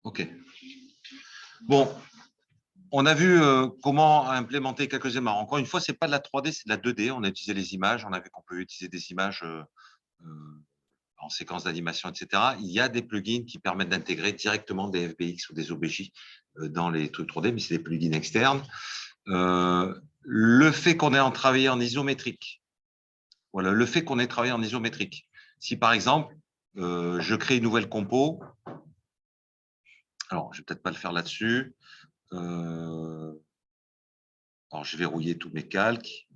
OK. Bon, on a vu comment implémenter quelques éléments. Encore une fois, ce n'est pas de la 3D, c'est de la 2D. On a utilisé les images, on a vu qu'on peut utiliser des images en séquence d'animation, etc. Il y a des plugins qui permettent d'intégrer directement des FBX ou des OBJ dans les trucs 3D, mais c'est des plugins externes. Le fait qu'on ait en travaillé en isométrique, voilà, le fait qu'on ait travaillé en isométrique. Si par exemple, je crée une nouvelle compo, alors je ne vais peut-être pas le faire là-dessus. Alors je vais verrouiller tous mes calques.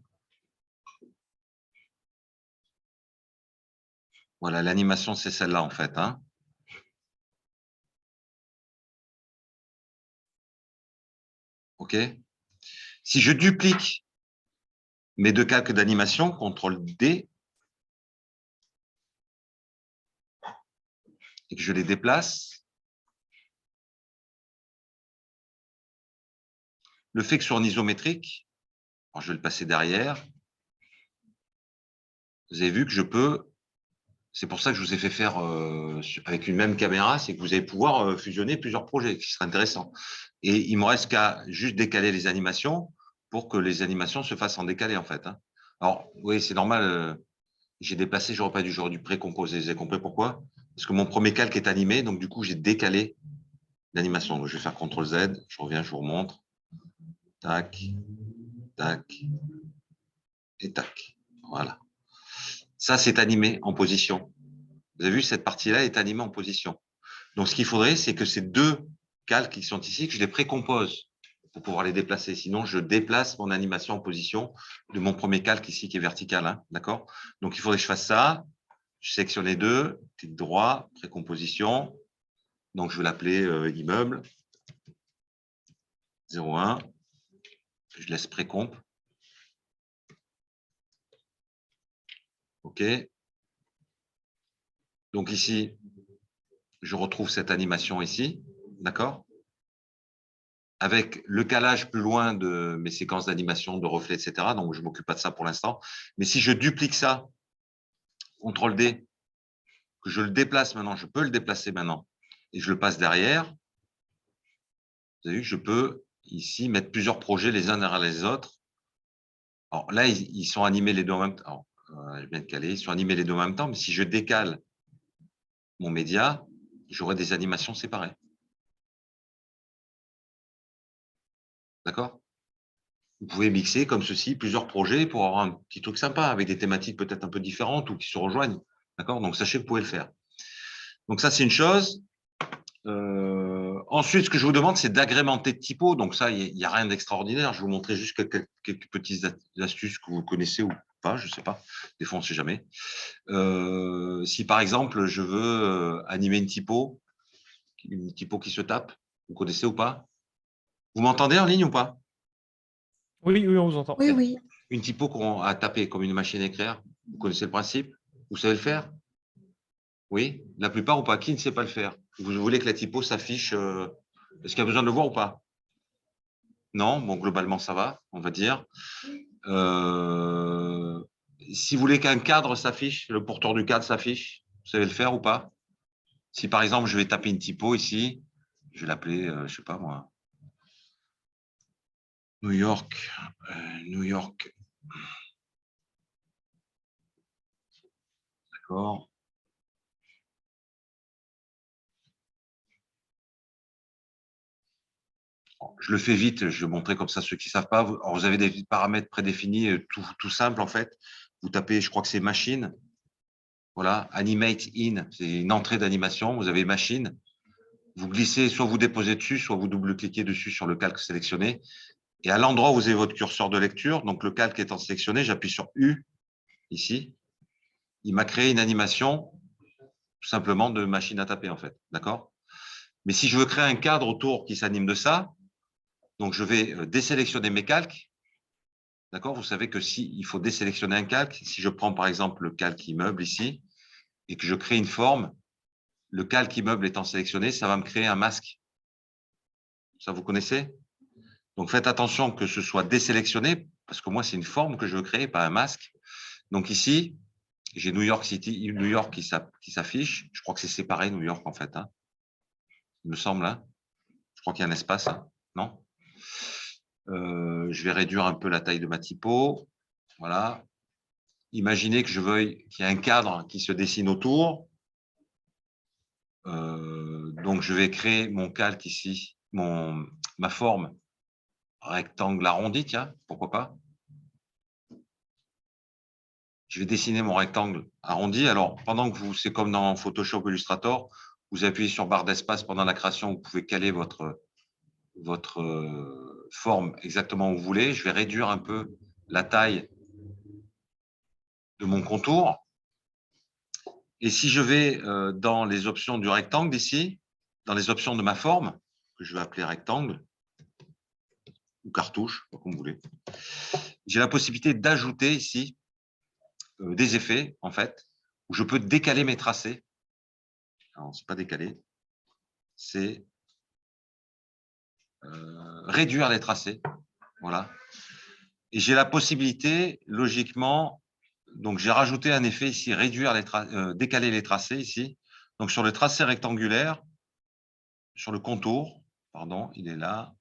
Voilà, l'animation, c'est celle-là en fait. Hein. OK. Si je duplique mes deux calques d'animation, CTRL-D, et que je les déplace, le fait que sur un isométrique, alors je vais le passer derrière, vous avez vu que je peux, c'est pour ça que je vous ai fait faire avec une même caméra, c'est que vous allez pouvoir fusionner plusieurs projets, qui serait intéressant. Et il me reste qu'à juste décaler les animations pour que les animations se fassent en décalé, en fait. Hein. Alors, oui, c'est normal, j'ai déplacé, j'aurais dû précomposer. Vous avez compris pourquoi? Parce que mon premier calque est animé, donc du coup, j'ai décalé l'animation. Donc, je vais faire CTRL-Z, je reviens, je vous remontre. Tac, tac, et tac. Voilà. Ça, c'est animé en position. Vous avez vu, cette partie-là est animée en position. Donc, ce qu'il faudrait, c'est que ces deux calques qui sont ici, que je les précompose pour pouvoir les déplacer. Sinon, je déplace mon animation en position de mon premier calque ici qui est vertical. Hein, d'accord? Donc, il faudrait que je fasse ça. Je sélectionne les deux, clic droit, précomposition. Donc, je vais l'appeler immeuble 01. Je laisse précomp. OK. Donc, ici, je retrouve cette animation ici. D'accord? Avec le calage plus loin de mes séquences d'animation, de reflets, etc. Donc, je ne m'occupe pas de ça pour l'instant. Mais si je duplique ça, CTRL-D, que je le déplace maintenant, je peux le déplacer maintenant, et je le passe derrière, vous avez vu que je peux ici mettre plusieurs projets les uns derrière les autres. Alors là, ils sont animés les deux en même temps. Je viens de caler, ils sont animés les deux en même temps, mais si je décale mon média, j'aurai des animations séparées. D'accord? Vous pouvez mixer comme ceci plusieurs projets pour avoir un petit truc sympa avec des thématiques peut-être un peu différentes ou qui se rejoignent. D'accord? Donc, sachez que vous pouvez le faire. Donc, ça, c'est une chose. Ensuite, ce que je vous demande, c'est d'agrémenter de typos. Donc, ça, il n'y a rien d'extraordinaire. Je vais vous montrer juste quelques petites astuces que vous connaissez ou pas, je ne sais pas. Des fois, on ne sait jamais. Si, par exemple, je veux animer une typo qui se tape, vous connaissez ou pas? Vous m'entendez en ligne ou pas? Oui, oui, on vous entend. Oui, oui. Une typo qu'on a tapé comme une machine à écrire, vous connaissez le principe? Vous savez le faire? Oui? La plupart ou pas? Qui ne sait pas le faire? Vous voulez que la typo s'affiche est-ce qu'il y a besoin de le voir ou pas? Non? Bon, globalement, ça va, on va dire. Si vous voulez qu'un cadre s'affiche, le porteur du cadre s'affiche, vous savez le faire ou pas? Si par exemple, je vais taper une typo ici, je vais l'appeler, je ne sais pas moi, New York, New York. D'accord. Je le fais vite, je vais montrer comme ça ceux qui ne savent pas. Alors, vous avez des paramètres prédéfinis, tout simple en fait. Vous tapez, je crois que c'est machine. Voilà, animate in, c'est une entrée d'animation. Vous avez machine. Vous glissez, soit vous déposez dessus, soit vous double-cliquez dessus sur le calque sélectionné. Et à l'endroit où vous avez votre curseur de lecture, donc le calque étant sélectionné, j'appuie sur U, ici. Il m'a créé une animation, tout simplement, de machine à taper, en fait. D'accord? Mais si je veux créer un cadre autour qui s'anime de ça, donc je vais désélectionner mes calques. D'accord? Vous savez que si il faut désélectionner un calque, si je prends par exemple le calque immeuble ici, et que je crée une forme, le calque immeuble étant sélectionné, ça va me créer un masque. Ça, vous connaissez? Donc, faites attention que ce soit désélectionné, parce que moi, c'est une forme que je veux créer, pas un masque. Donc, ici, j'ai New York City, New York qui s'affiche. Je crois que c'est séparé, New York, en fait. Hein. il me semble. Hein. Je crois qu'il y a un espace. Hein. Non? Je vais réduire un peu la taille de ma typo. Voilà. Imaginez que je veuille qu'il y ait un cadre qui se dessine autour. Donc, je vais créer mon calque ici, ma forme rectangle arrondi, tiens, pourquoi pas. Je vais dessiner mon rectangle arrondi. Alors, pendant que c'est comme dans Photoshop Illustrator, vous appuyez sur barre d'espace pendant la création, vous pouvez caler votre forme exactement où vous voulez. Je vais réduire un peu la taille de mon contour. Et si je vais dans les options du rectangle ici, dans les options de ma forme, que je vais appeler rectangle, ou cartouche, comme vous voulez, j'ai la possibilité d'ajouter ici des effets, en fait, où je peux décaler mes tracés. Alors, c'est pas décaler, c'est réduire les tracés. Voilà. Et j'ai la possibilité, logiquement, donc j'ai rajouté un effet ici, décaler les tracés ici. Donc sur le tracé rectangulaire, sur le contour, pardon, il est là.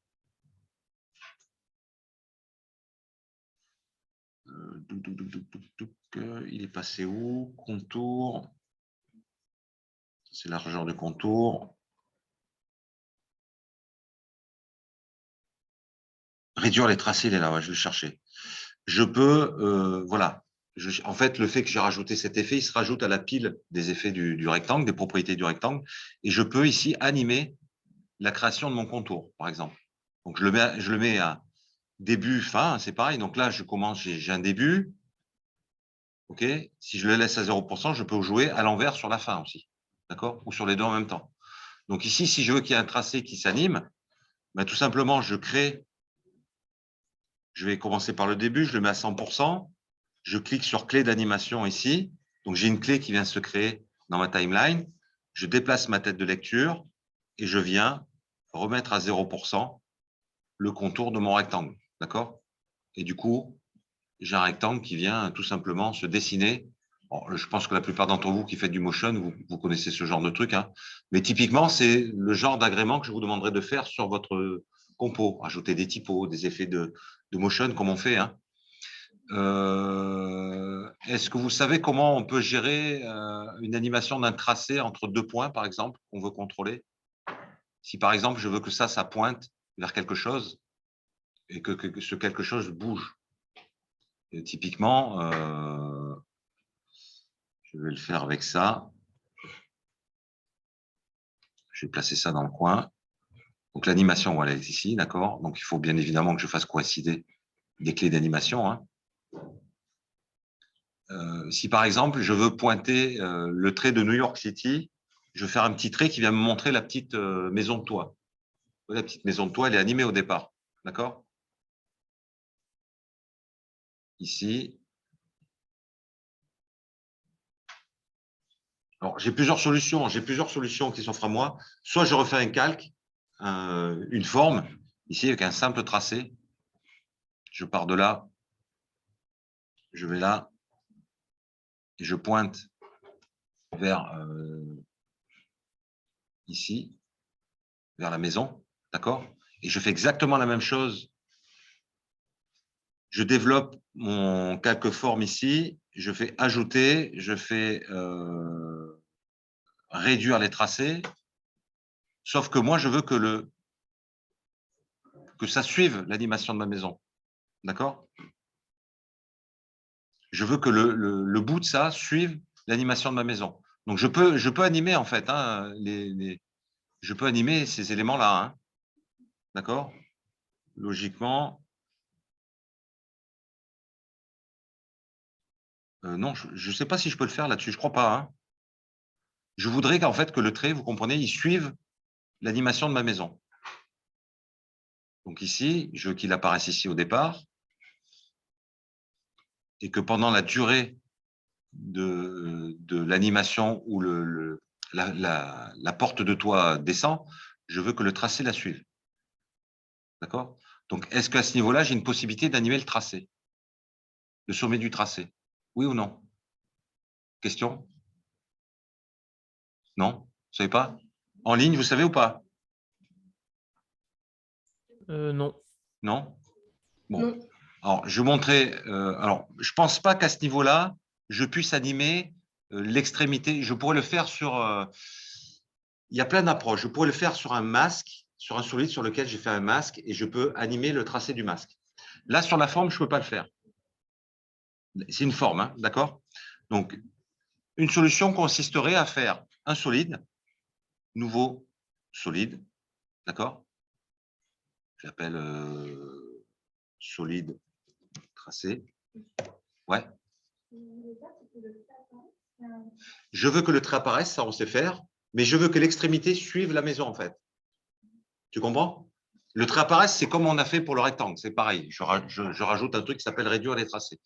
Il est passé où? Contour. C'est la largeur du contour. Réduire les tracés, il est là, ouais, je vais le chercher. Je peux, voilà. En fait, le fait que j'ai rajouté cet effet, il se rajoute à la pile des effets du rectangle, des propriétés du rectangle. Et je peux ici animer la création de mon contour, par exemple. Donc, je le mets à début, fin, c'est pareil. Donc là, je commence, j'ai un début. OK. Si je le laisse à 0%, je peux jouer à l'envers sur la fin aussi. D'accord? Ou sur les deux en même temps. Donc ici, si je veux qu'il y ait un tracé qui s'anime, ben, tout simplement, je vais commencer par le début, je le mets à 100%. Je clique sur clé d'animation ici. Donc, j'ai une clé qui vient se créer dans ma timeline. Je déplace ma tête de lecture et je viens remettre à 0% le contour de mon rectangle. D'accord? Et du coup, j'ai un rectangle qui vient tout simplement se dessiner. Bon, je pense que la plupart d'entre vous qui faites du motion, vous connaissez ce genre de truc. Hein. Mais typiquement, c'est le genre d'agrément que je vous demanderai de faire sur votre compo. Ajouter des typos, des effets de motion comme on fait. Hein. Est-ce que vous savez comment on peut gérer une animation d'un tracé entre deux points, par exemple, qu'on veut contrôler? Si, par exemple, je veux que ça pointe vers quelque chose et que ce quelque chose bouge. Et typiquement, je vais le faire avec ça. Je vais placer ça dans le coin. Donc, l'animation, voilà, elle est ici, d'accord? Donc, il faut bien évidemment que je fasse coïncider des clés d'animation. Hein. Si par exemple, je veux pointer le trait de New York City, je vais faire un petit trait qui vient me montrer la petite maison de toit. La petite maison de toit, elle est animée au départ. D'accord? Ici. Alors, j'ai plusieurs solutions. J'ai plusieurs solutions qui s'offrent à moi. Soit je refais un calque, une forme, ici avec un simple tracé. Je pars de là, je vais là, et je pointe vers ici, vers la maison, d'accord? Et je fais exactement la même chose. Je développe mon calque forme ici, je fais ajouter, je fais réduire les tracés, sauf que moi, je veux que ça suive l'animation de ma maison, d'accord? Je veux que le bout de ça suive l'animation de ma maison. Donc, je peux animer, en fait, hein, je peux animer ces éléments-là, hein, d'accord? Logiquement, non, je ne sais pas si je peux le faire là-dessus, je ne crois pas. Hein. Je voudrais qu'en fait, que le trait, vous comprenez, il suive l'animation de ma maison. Donc ici, je veux qu'il apparaisse ici au départ et que pendant la durée de l'animation où la porte de toit descend, je veux que le tracé la suive. D'accord? Donc, est-ce qu'à ce niveau-là, j'ai une possibilité d'animer le tracé, le sommet du tracé? Oui ou non? Question? Non? Vous ne savez pas? En ligne, vous savez ou pas? Non. Non? Bon. Non. Alors, je vais montrer. Alors, je ne pense pas qu'à ce niveau-là, je puisse animer l'extrémité. Je pourrais le faire sur. Il y a plein d'approches. Je pourrais le faire sur un masque, sur un solide sur lequel j'ai fait un masque et je peux animer le tracé du masque. Là, sur la forme, je ne peux pas le faire. C'est une forme, hein, d'accord? Donc, une solution consisterait à faire un solide, nouveau solide, d'accord? J'appelle solide tracé. Ouais. Je veux que le trait apparaisse, ça on sait faire, mais je veux que l'extrémité suive la maison en fait. Tu comprends? Le trait apparaisse, c'est comme on a fait pour le rectangle, c'est pareil. Je rajoute un truc qui s'appelle réduire les tracés.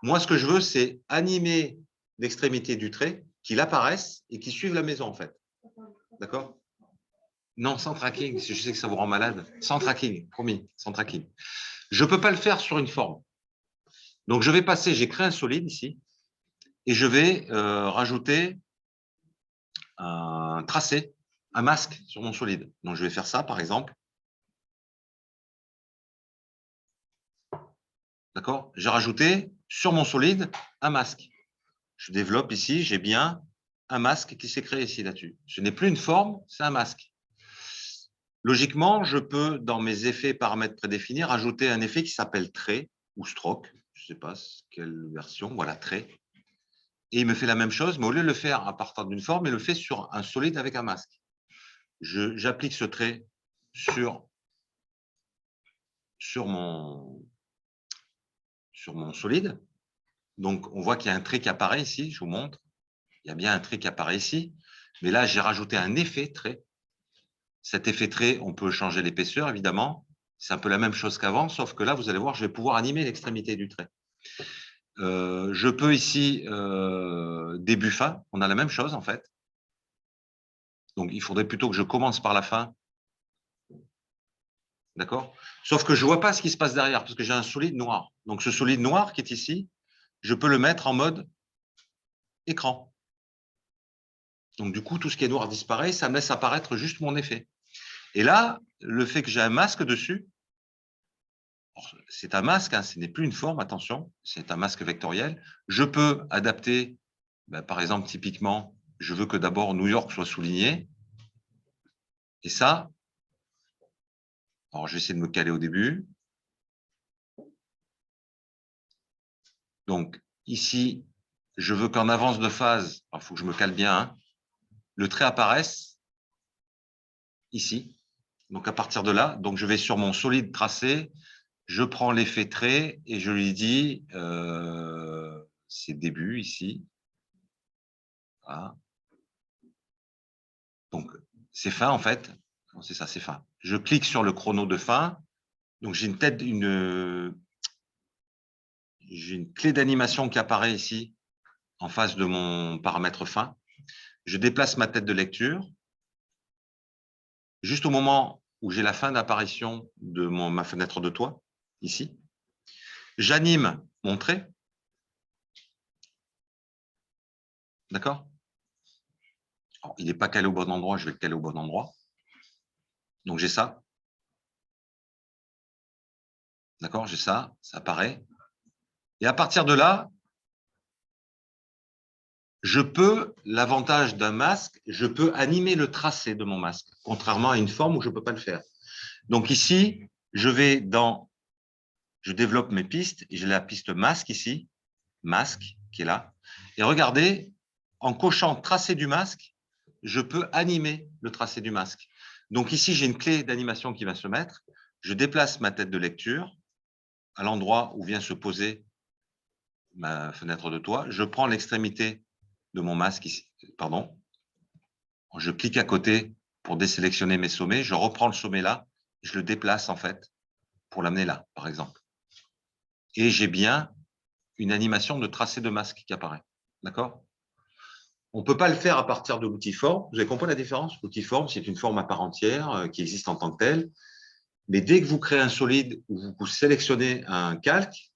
Moi, ce que je veux, c'est animer l'extrémité du trait, qu'il apparaisse et qu'il suive la maison en fait. D'accord? Non, sans tracking, je sais que ça vous rend malade. Sans tracking, promis, sans tracking. Je ne peux pas le faire sur une forme. Donc, je vais passer, j'ai créé un solide ici, et je vais rajouter un tracé, un masque sur mon solide. Donc, je vais faire ça, par exemple. D'accord? J'ai rajouté sur mon solide un masque. Je développe ici, j'ai bien un masque qui s'est créé ici là-dessus. Ce n'est plus une forme, c'est un masque. Logiquement, je peux, dans mes effets paramètres prédéfinis, rajouter un effet qui s'appelle trait ou stroke. Je ne sais pas quelle version. Voilà, trait. Et il me fait la même chose, mais au lieu de le faire à partir d'une forme, il le fait sur un solide avec un masque. J'applique ce trait sur mon solide. Donc, on voit qu'il y a un trait qui apparaît ici. Je vous montre. Il y a bien un trait qui apparaît ici. Mais là, j'ai rajouté un effet trait. Cet effet trait, on peut changer l'épaisseur, évidemment. C'est un peu la même chose qu'avant, sauf que là, vous allez voir, je vais pouvoir animer l'extrémité du trait. Je peux ici, début fin, on a la même chose en fait. Donc, il faudrait plutôt que je commence par la fin. D'accord? Sauf que je ne vois pas ce qui se passe derrière, parce que j'ai un solide noir. Donc, ce solide noir qui est ici, je peux le mettre en mode écran. Donc, du coup, tout ce qui est noir disparaît, ça me laisse apparaître juste mon effet. Et là, le fait que j'ai un masque dessus, c'est un masque, hein, ce n'est plus une forme, attention, c'est un masque vectoriel. Je peux adapter, par exemple, typiquement, je veux que d'abord New York soit souligné. Et ça, alors je vais essayer de me caler au début. Donc, ici, je veux qu'en avance de phase, il faut que je me cale bien, hein, le trait apparaisse ici. Donc, à partir de là, donc je vais sur mon solide tracé, je prends l'effet trait et je lui dis, c'est début ici. Voilà. Donc, c'est fin en fait. C'est ça, c'est fin. Je clique sur le chrono de fin. Donc, j'ai une clé d'animation qui apparaît ici en face de mon paramètre fin. Je déplace ma tête de lecture. Juste au moment où j'ai la fin d'apparition de ma fenêtre de toit, ici. J'anime mon trait. D'accord? Il n'est pas calé au bon endroit, je vais le caler au bon endroit. Donc, j'ai ça. D'accord? J'ai ça, ça apparaît. Et à partir de là, je peux, l'avantage d'un masque, je peux animer le tracé de mon masque, contrairement à une forme où je ne peux pas le faire. Donc ici, je développe mes pistes et j'ai la piste masque ici, masque qui est là. Et regardez, en cochant tracé du masque, je peux animer le tracé du masque. Donc ici, j'ai une clé d'animation qui va se mettre. Je déplace ma tête de lecture à l'endroit où vient se poser ma fenêtre de toit. Je prends l'extrémité de mon masque ici, pardon. Je clique à côté pour désélectionner mes sommets. Je reprends le sommet là, je le déplace en fait pour l'amener là, par exemple. Et j'ai bien une animation de tracé de masque qui apparaît. D'accord? On ne peut pas le faire à partir de l'outil forme. Vous avez compris la différence? L'outil forme, c'est une forme à part entière qui existe en tant que telle. Mais dès que vous créez un solide ou vous sélectionnez un calque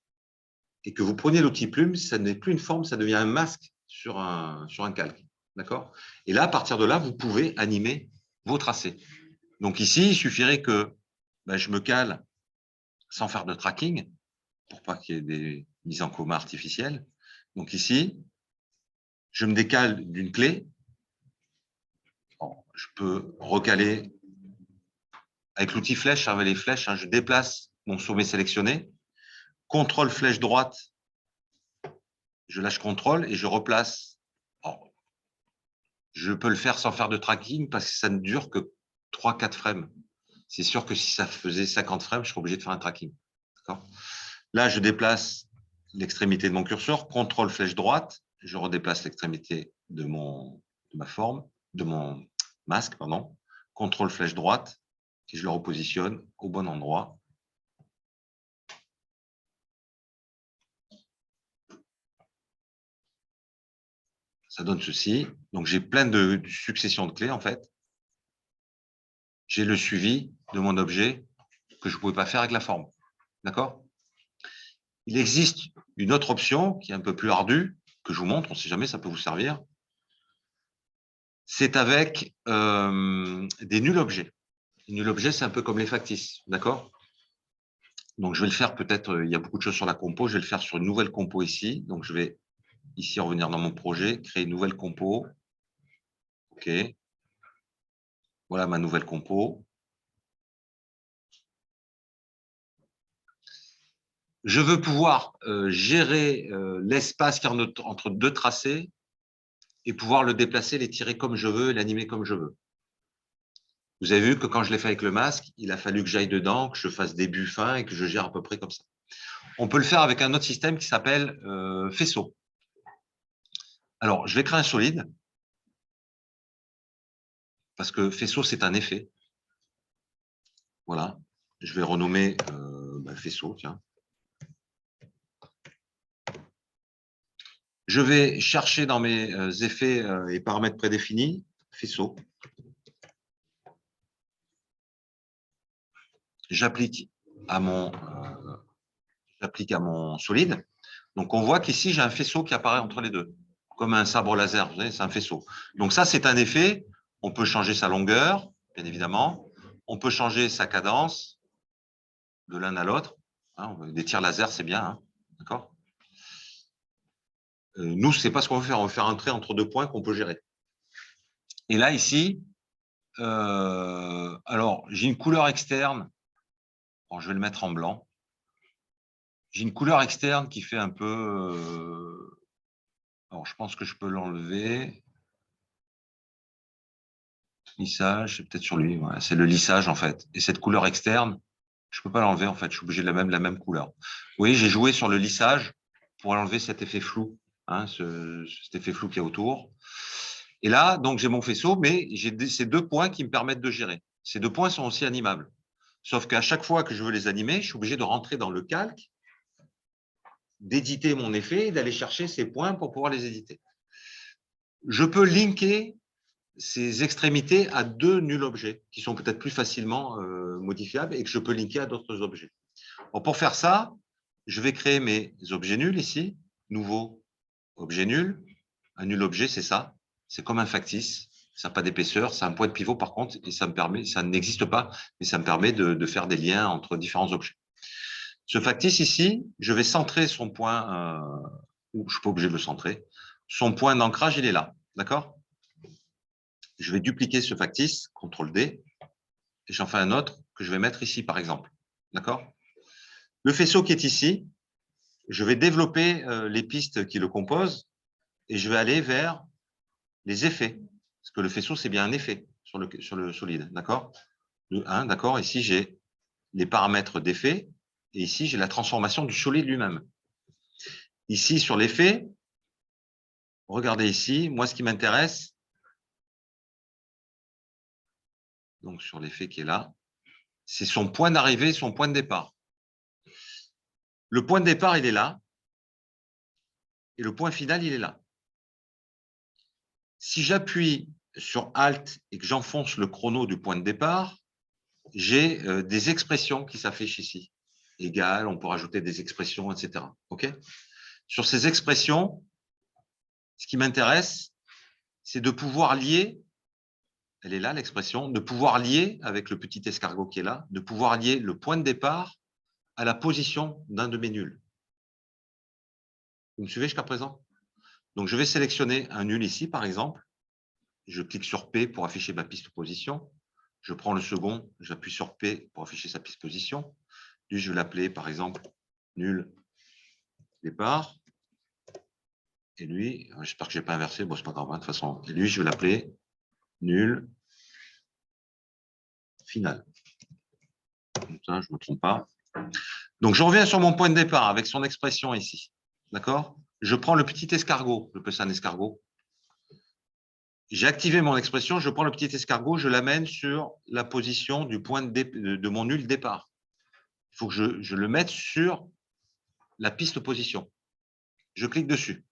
et que vous prenez l'outil plume, ça n'est plus une forme, ça devient un masque sur un calque. D'accord? Et là, à partir de là, vous pouvez animer vos tracés. Donc ici, il suffirait que ben, je me cale sans faire de tracking pour pas qu'il y ait des mises en commun artificielles. Donc ici, je me décale d'une clé. Bon, je peux recaler avec l'outil flèche, avec les flèches, hein, je déplace mon sommet sélectionné, contrôle flèche droite, je lâche contrôle et je replace. Alors, je peux le faire sans faire de tracking parce que ça ne dure que 3-4 frames. C'est sûr que si ça faisait 50 frames, je serais obligé de faire un tracking. Là, je déplace l'extrémité de mon curseur, contrôle flèche droite, je redéplace l'extrémité de ma forme, de mon masque, pardon, contrôle flèche droite, et je le repositionne au bon endroit. Ça donne ceci. Donc, j'ai plein de successions de clés, en fait. J'ai le suivi de mon objet que je ne pouvais pas faire avec la forme. D'accord? Il existe une autre option qui est un peu plus ardue, que je vous montre, on ne sait jamais, ça peut vous servir. C'est avec des nuls objets. Les nuls objets, c'est un peu comme les factices, d'accord? Donc, je vais le faire peut-être, il y a beaucoup de choses sur la compo, je vais le faire sur une nouvelle compo ici. Donc, je vais ici revenir dans mon projet, créer une nouvelle compo. OK. Voilà ma nouvelle compo. Je veux pouvoir gérer l'espace qui est entre deux tracés et pouvoir le déplacer, l'étirer comme je veux et l'animer comme je veux. Vous avez vu que quand je l'ai fait avec le masque, il a fallu que j'aille dedans, que je fasse des buts fins et que je gère à peu près comme ça. On peut le faire avec un autre système qui s'appelle faisceau. Alors, je vais créer un solide parce que faisceau, c'est un effet. Voilà. Je vais renommer faisceau, tiens. Je vais chercher dans mes effets et paramètres prédéfinis, faisceau. J'applique à mon solide. Donc, on voit qu'ici, j'ai un faisceau qui apparaît entre les deux, comme un sabre laser, vous voyez, c'est un faisceau. Donc, ça, c'est un effet. On peut changer sa longueur, bien évidemment. On peut changer sa cadence de l'un à l'autre. Hein, des tirs laser, c'est bien, hein, d'accord? Nous, ce n'est pas ce qu'on veut faire. On veut faire un trait entre deux points qu'on peut gérer. Et là, ici, alors, j'ai une couleur externe. Bon, je vais le mettre en blanc. J'ai une couleur externe qui fait un peu… alors, je pense que je peux l'enlever. Lissage, c'est peut-être sur lui. Ouais, c'est le lissage, en fait. Et cette couleur externe, je ne peux pas l'enlever, en fait. Je suis obligé de la même couleur. Vous voyez, j'ai joué sur le lissage pour enlever cet effet flou, hein, cet effet flou qu'il y a autour. Et là, donc, j'ai mon faisceau, mais j'ai ces deux points qui me permettent de gérer. Ces deux points sont aussi animables. Sauf qu'à chaque fois que je veux les animer, je suis obligé de rentrer dans le calque, d'éditer mon effet et d'aller chercher ces points pour pouvoir les éditer. Je peux linker ces extrémités à deux nuls objets qui sont peut-être plus facilement modifiables et que je peux linker à d'autres objets. Bon, pour faire ça, je vais créer mes objets nuls ici. Nouveau objet nul. Un nul objet, c'est ça. C'est comme un factice. Ça n'a pas d'épaisseur. C'est un point de pivot, par contre, et ça me permet, ça n'existe pas, mais ça me permet de faire des liens entre différents objets. Ce factice ici, je vais centrer son point, ou je ne suis pas obligé de le centrer. Son point d'ancrage, il est là. D'accord? Je vais dupliquer ce factice, CTRL-D, et j'en fais un autre que je vais mettre ici, par exemple. D'accord? Le faisceau qui est ici, je vais développer les pistes qui le composent et je vais aller vers les effets. Parce que le faisceau, c'est bien un effet sur le solide. D'accord? D'accord? Ici, j'ai les paramètres d'effet et ici, j'ai la transformation du solide lui-même. Ici, sur l'effet, regardez ici, moi, ce qui m'intéresse, donc sur l'effet qui est là, c'est son point d'arrivée et son point de départ. Le point de départ, il est là, et le point final, il est là. Si j'appuie sur Alt et que j'enfonce le chrono du point de départ, j'ai des expressions qui s'affichent ici. Égal, on peut rajouter des expressions, etc. Okay? Sur ces expressions, ce qui m'intéresse, c'est de pouvoir lier elle est là, l'expression, de pouvoir lier, avec le petit escargot qui est là, de pouvoir lier le point de départ à la position d'un de mes nuls. Vous me suivez jusqu'à présent? Donc, je vais sélectionner un nul ici, par exemple. Je clique sur P pour afficher ma piste position. Je prends le second, j'appuie sur P pour afficher sa piste position. Lui, je vais l'appeler, par exemple, nul départ. Et lui, j'espère que je n'ai pas inversé, bon, c'est pas grave, de toute façon. Et lui, je vais l'appeler nul final. Comme ça, je ne me trompe pas. Donc, je reviens sur mon point de départ avec son expression ici. D'accord? Je prends le petit escargot, je peux ça un escargot. J'ai activé mon expression, je prends le petit escargot, je l'amène sur la position du point de mon nul départ. Il faut que je le mette sur la piste position. Je clique dessus.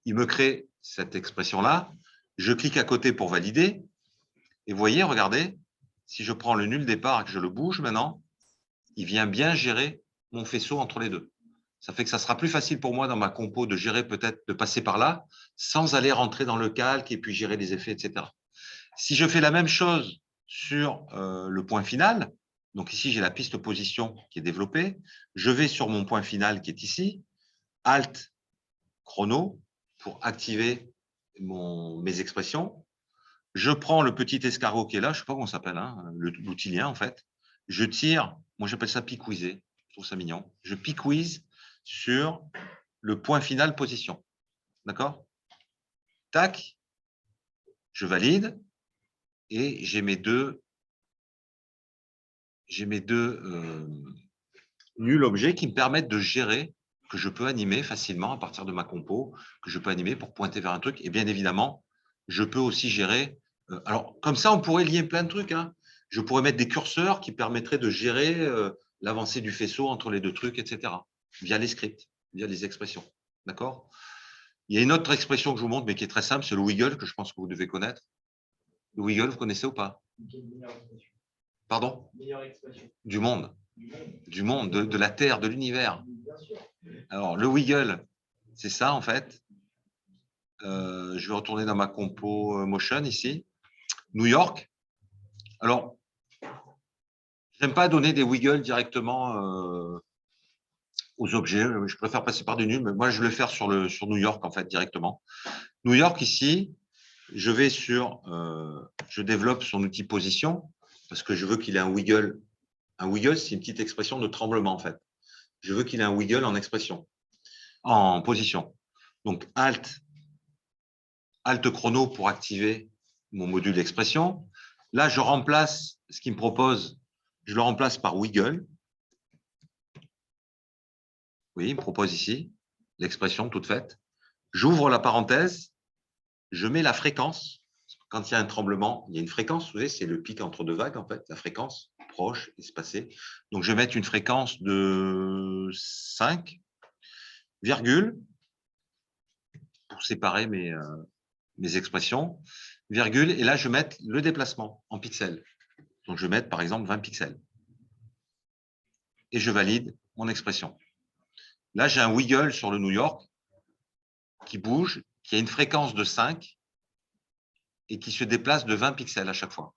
Il me crée cette expression-là. Je clique à côté pour valider. Et vous voyez, regardez, si je prends le nul départ et que je le bouge maintenant, il vient bien gérer mon faisceau entre les deux. Ça fait que ça sera plus facile pour moi dans ma compo de gérer peut-être, de passer par là, sans aller rentrer dans le calque et puis gérer les effets, etc. Si je fais la même chose sur le point final, donc ici j'ai la piste position qui est développée, je vais sur mon point final qui est ici, Alt, chrono, pour activer mes expressions. Je prends le petit escargot qui est là, je ne sais pas comment ça s'appelle, hein, l'outil lien en fait. Je tire, moi j'appelle ça piquouiser, je trouve ça mignon. Je piquouise sur le point final position. D'accord? Tac, je valide et j'ai mes deux nuls objets qui me permettent de gérer, que je peux animer facilement à partir de ma compo, que je peux animer pour pointer vers un truc. Et bien évidemment, je peux aussi gérer. Alors, comme ça, on pourrait lier plein de trucs. Hein. Je pourrais mettre des curseurs qui permettraient de gérer l'avancée du faisceau entre les deux trucs, etc. Via les scripts, via les expressions. D'accord? Il y a une autre expression que je vous montre, mais qui est très simple, c'est le wiggle, que je pense que vous devez connaître. Le wiggle, vous connaissez ou pas? Pardon? Du monde. Du monde, de la Terre, de l'univers. Alors, le wiggle, c'est ça en fait. Je vais retourner dans ma compo motion ici. New York. Alors, j'aime pas donner des wiggles directement aux objets. Je préfère passer par du nul, mais moi, je vais le faire sur New York en fait directement. New York ici, je vais sur, je développe son outil position parce que je veux qu'il ait un wiggle. Un wiggle, c'est une petite expression de tremblement en fait. Je veux qu'il ait un wiggle en expression, en position. Donc, Alt chrono pour activer mon module d'expression. Là, je remplace ce qu'il me propose, je le remplace par wiggle. Oui, il me propose ici l'expression toute faite. J'ouvre la parenthèse, je mets la fréquence. Quand il y a un tremblement, il y a une fréquence, vous voyez, c'est le pic entre deux vagues, en fait, la fréquence proche, espacée. Donc, je vais mettre une fréquence de 5, virgule, pour séparer mes expressions, virgule, et là, je vais mettre le déplacement en pixels. Donc, je vais mettre, par exemple, 20 pixels. Et je valide mon expression. Là, j'ai un wiggle sur le New York qui bouge, qui a une fréquence de 5 et qui se déplace de 20 pixels à chaque fois.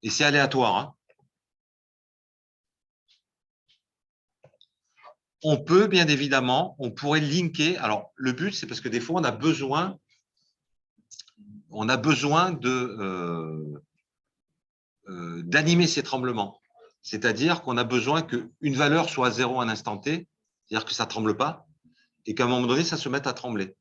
Et c'est aléatoire. Hein. On peut, bien évidemment, on pourrait linker. Alors, le but, c'est parce que des fois, on a besoin d'animer ces tremblements. C'est-à-dire qu'on a besoin qu'une valeur soit à 0 à un instant T, c'est-à-dire que ça ne tremble pas, et qu'à un moment donné, ça se mette à trembler.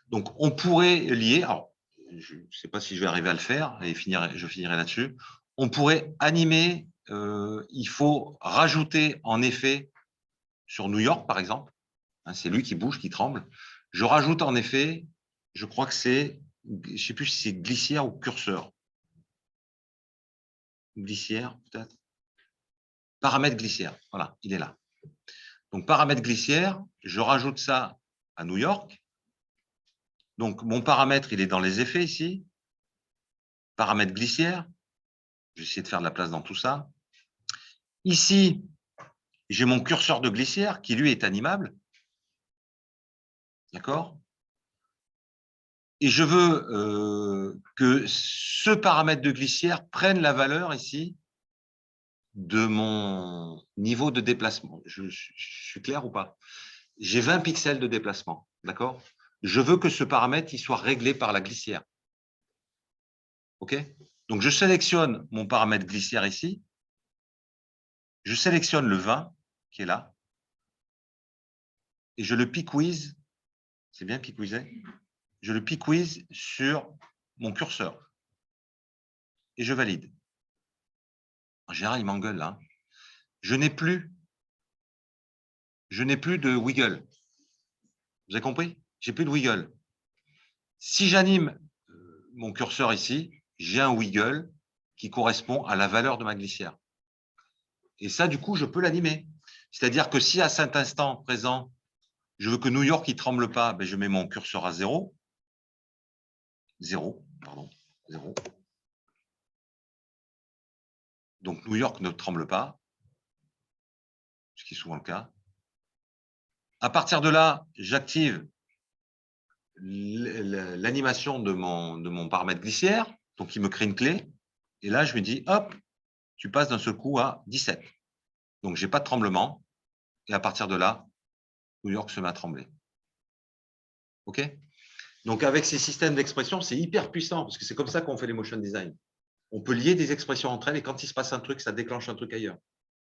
Donc, on pourrait lier, alors, je ne sais pas si je vais arriver à le faire, et je finirai là-dessus, on pourrait animer, il faut rajouter en effet sur New York, par exemple, hein, c'est lui qui bouge, qui tremble, je rajoute en effet, je crois que c'est, je ne sais plus si c'est glissière ou curseur. Glissière, peut-être. Paramètre glissière, voilà, il est là. Donc, paramètre glissière, je rajoute ça à New York. Donc, mon paramètre, il est dans les effets ici. Paramètre glissière. Je vais essayer de faire de la place dans tout ça. Ici, j'ai mon curseur de glissière qui, lui, est animable. D'accord? Et je veux que ce paramètre de glissière prenne la valeur ici de mon niveau de déplacement. Je suis clair ou pas? J'ai 20 pixels de déplacement, d'accord? Je veux que ce paramètre il soit réglé par la glissière. OK? Donc, je sélectionne mon paramètre glissière ici. Je sélectionne le 20 qui est là. Et je le pickwiz. C'est bien pickwizer? Je le pickwiz sur mon curseur. Et je valide. En général, il m'engueule là. Je n'ai plus de wiggle. Vous avez compris? J'ai plus de wiggle. Si j'anime mon curseur ici, j'ai un wiggle qui correspond à la valeur de ma glissière. Et ça, du coup, je peux l'animer. C'est-à-dire que si à cet instant présent, je veux que New York ne tremble pas, ben je mets mon curseur à 0. 0, pardon, 0. Donc, New York ne tremble pas, ce qui est souvent le cas. À partir de là, j'active l'animation de mon paramètre glissière, donc il me crée une clé. Et là, je me dis, hop, tu passes d'un seul coup à 17. Donc, je n'ai pas de tremblement. Et à partir de là, New York se met à trembler. OK? Donc, avec ces systèmes d'expression, c'est hyper puissant parce que c'est comme ça qu'on fait les motion design. On peut lier des expressions entre elles et quand il se passe un truc, ça déclenche un truc ailleurs.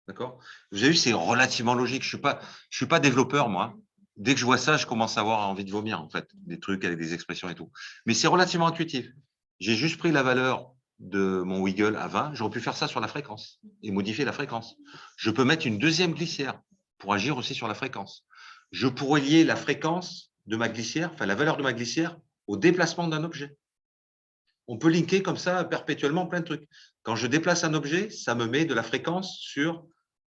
D'accord? Vous avez vu, c'est relativement logique. Je ne suis pas développeur, moi. Dès que je vois ça, je commence à avoir envie de vomir, en fait, des trucs avec des expressions et tout. Mais c'est relativement intuitif. J'ai juste pris la valeur de mon wiggle à 20. J'aurais pu faire ça sur la fréquence et modifier la fréquence. Je peux mettre une deuxième glissière pour agir aussi sur la fréquence. Je pourrais lier la fréquence de ma glissière, enfin la valeur de ma glissière, au déplacement d'un objet. On peut linker comme ça perpétuellement plein de trucs. Quand je déplace un objet, ça me met de la fréquence sur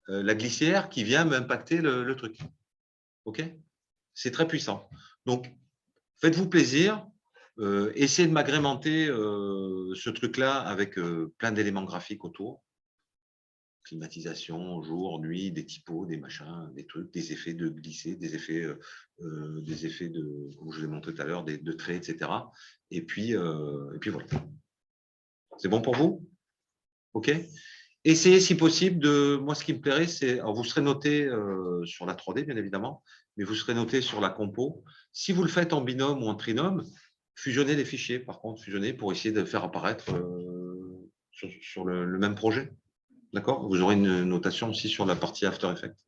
la glissière qui vient m'impacter le truc. OK? C'est très puissant. Donc, faites-vous plaisir. Essayez de m'agrémenter ce truc-là avec plein d'éléments graphiques autour. Climatisation, jour, nuit, des typos, des machins, des trucs, des effets de glisser, des effets de, comme je vous ai montré tout à l'heure, de traits, etc. Et puis voilà. C'est bon pour vous? OK? Essayez, si possible, de. Moi, ce qui me plairait, c'est. Alors, vous serez noté sur la 3D, bien évidemment, mais vous serez noté sur la compo. Si vous le faites en binôme ou en trinôme, fusionnez les fichiers, par contre, fusionnez pour essayer de faire apparaître sur le même projet. D'accord? Vous aurez une notation aussi sur la partie After Effects.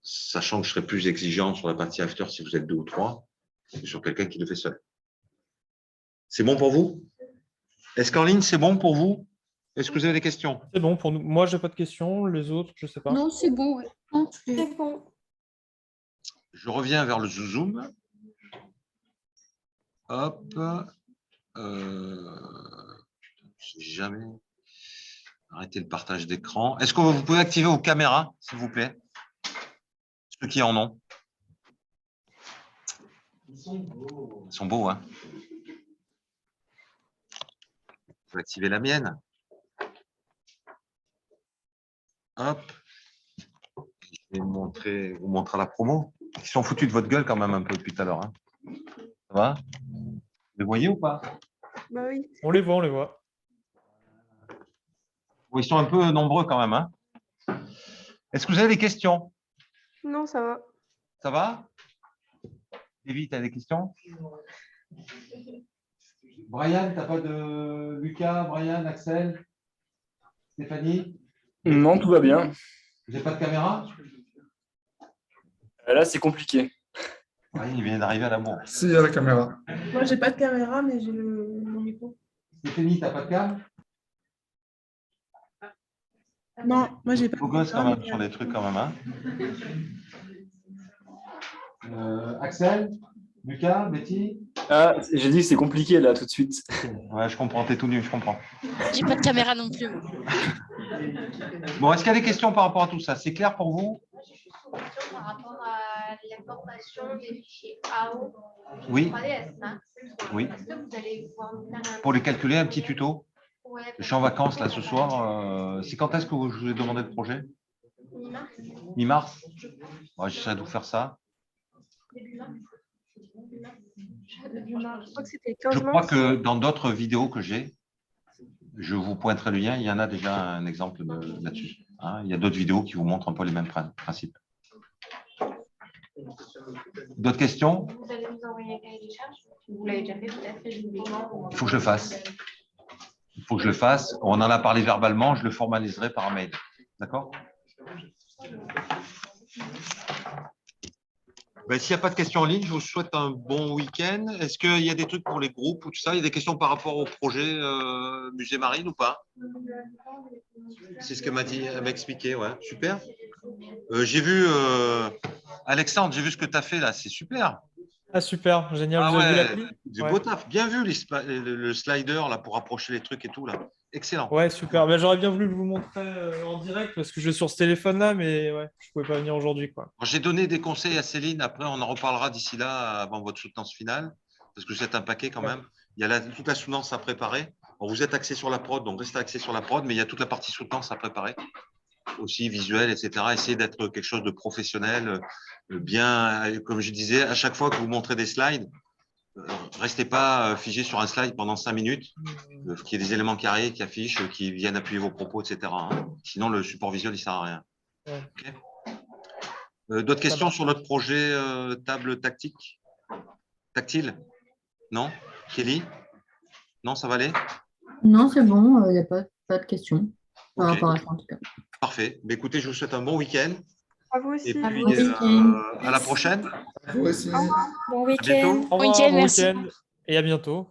Sachant que je serai plus exigeant sur la partie After si vous êtes 2 ou 3, que sur quelqu'un qui le fait seul. C'est bon pour vous? Est-ce qu'en ligne, c'est bon pour vous? Est-ce que vous avez des questions? C'est bon pour nous. Moi, j'ai pas de questions. Les autres, je sais pas. Non, c'est bon, ouais. Non, c'est bon. Je reviens vers le Zoom. Hop. Je sais jamais. Arrêtez le partage d'écran. Est-ce que vous pouvez activer vos caméras, s'il vous plaît? Ceux qui en ont. Ils sont beaux, hein? Je vais activer la mienne. Hop. Je vais vous montrer la promo. Ils sont foutus de votre gueule quand même un peu depuis tout à l'heure. Hein. Ça va? Vous les voyez ou pas? Bah oui. On les voit, on les voit. Ils sont un peu nombreux quand même. Hein. Est-ce que vous avez des questions? Non, ça va. Ça va? Evie, tu as des questions? Brian, tu n'as pas de Lucas, Brian, Axel, Stéphanie? Non, tout va bien. Vous n'avez pas de caméra? Là, c'est compliqué. Oui, il vient d'arriver à la bourre. Si, il y a la caméra. Moi, j'ai pas de caméra, mais j'ai mon micro. Stéphanie, tu n'as pas de cam? Non, moi, j'ai pas Beau de gosse quand caméra. même sur les trucs quand même. Hein. Axel, Lucas, Betty? Ah, j'ai dit que c'est compliqué là tout de suite. Ouais, je comprends, t'es tout nu, je comprends. J'ai pas de caméra non plus. Bon, est-ce qu'il y a des questions par rapport à tout ça? C'est clair pour vous? Par rapport à l'importation des fichiers AO Oui. 3DS, hein. Oui. Est-ce que vous allez pouvoir nous faire un... Pour les calculer, un petit tuto. Ouais, Je suis en vacances là ce soir. C'est quand est-ce que je vous ai demandé le projet? mi-mars, Mi-mars? Ouais, j'essaierai de vous faire ça. début mars. Je crois que c'était Je 15 crois mars. que dans d'autres vidéos que j'ai, je vous pointerai le lien, il y en a déjà un exemple là-dessus. Hein. Il y a d'autres vidéos qui vous montrent un peu les mêmes principes. D'autres questions? Vous allez nous envoyer un cahier des charges? Vous l'avez déjà fait, peut-être fait, Il faut que je le fasse. Il faut que je le fasse. On en a parlé verbalement, je le formaliserai par mail. D'accord? Ben, s'il n'y a pas de questions en ligne, je vous souhaite un bon week-end. Est-ce qu'il y a des trucs pour les groupes ou tout ça? Il y a des questions par rapport au projet Musée Marine ou pas? C'est ce qu'elle m'a dit, elle m'a expliqué, ouais. Super. J'ai vu, Alexandre, j'ai vu ce que tu as fait là, c'est super. Ah, super, génial. Ah Vous avez vu ouais, l'appli? du Ouais. beau taf. Bien vu le slider là pour approcher les trucs et tout là. Excellent. Ouais, super. Ben, j'aurais bien voulu vous montrer en direct parce que je vais sur ce téléphone-là, mais ouais, je pouvais pas venir aujourd'hui, quoi. J'ai donné des conseils à Céline. Après, on en reparlera d'ici là avant votre soutenance finale parce que vous êtes un paquet quand même. Il y a toute la soutenance à préparer. Bon, vous êtes axé sur la prod, donc restez axé sur la prod, mais il y a toute la partie soutenance à préparer aussi, visuelle, etc. Essayez d'être quelque chose de professionnel, bien, comme je disais, à chaque fois que vous montrez des slides, restez pas figé sur un slide pendant 5 minutes, qu'il y ait des éléments carrés qui affichent, qui viennent appuyer vos propos, etc. Hein. Sinon, le support visuel, il ne sert à rien. Ouais. Okay. D'autres questions sur notre projet table tactile? Non? Kelly? Non, ça va aller? Non, c'est bon, il n'y a pas de questions par Ok. rapport à ça en tout cas. Parfait. Mais écoutez, je vous souhaite un bon week-end. À vous aussi. Et puis, À vous aussi. à la prochaine. Vous aussi. Bon À bientôt. Au revoir, Week-end, bon merci. week-end et à bientôt.